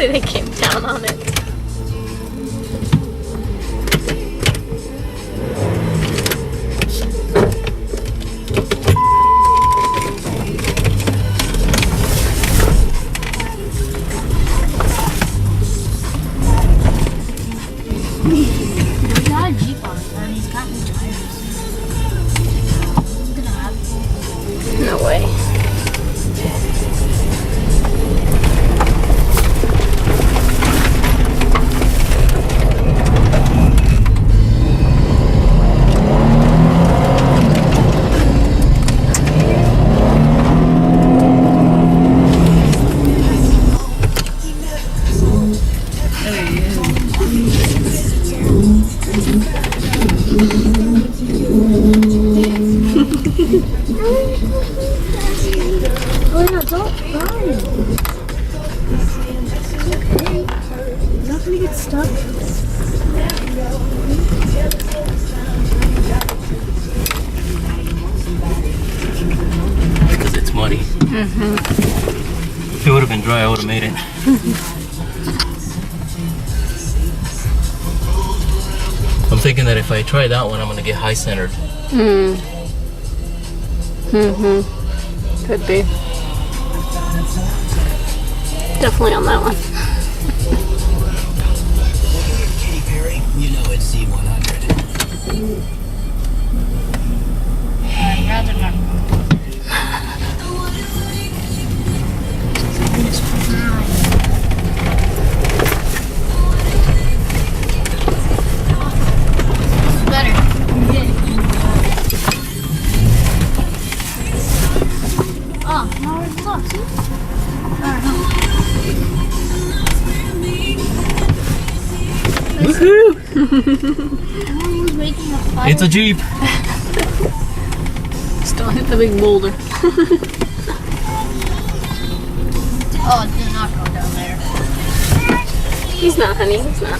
say they came down on it. He's got a Jeep on it, and he's got new tires. He's gonna have it. No way. Oh yeah, don't run. You're not gonna get stuck. Because it's muddy. If it would have been dry, I would have made it. I'm thinking that if I try that one, I'm gonna get high centered. Could be. Definitely on that one. Katy Perry, you know it's C100. I'd rather not. Better. Oh, now it's up, see? Woohoo! Everyone's making a fire. It's a Jeep. Still hit the big boulder. Oh, do not go down there. He's not, honey. He's not.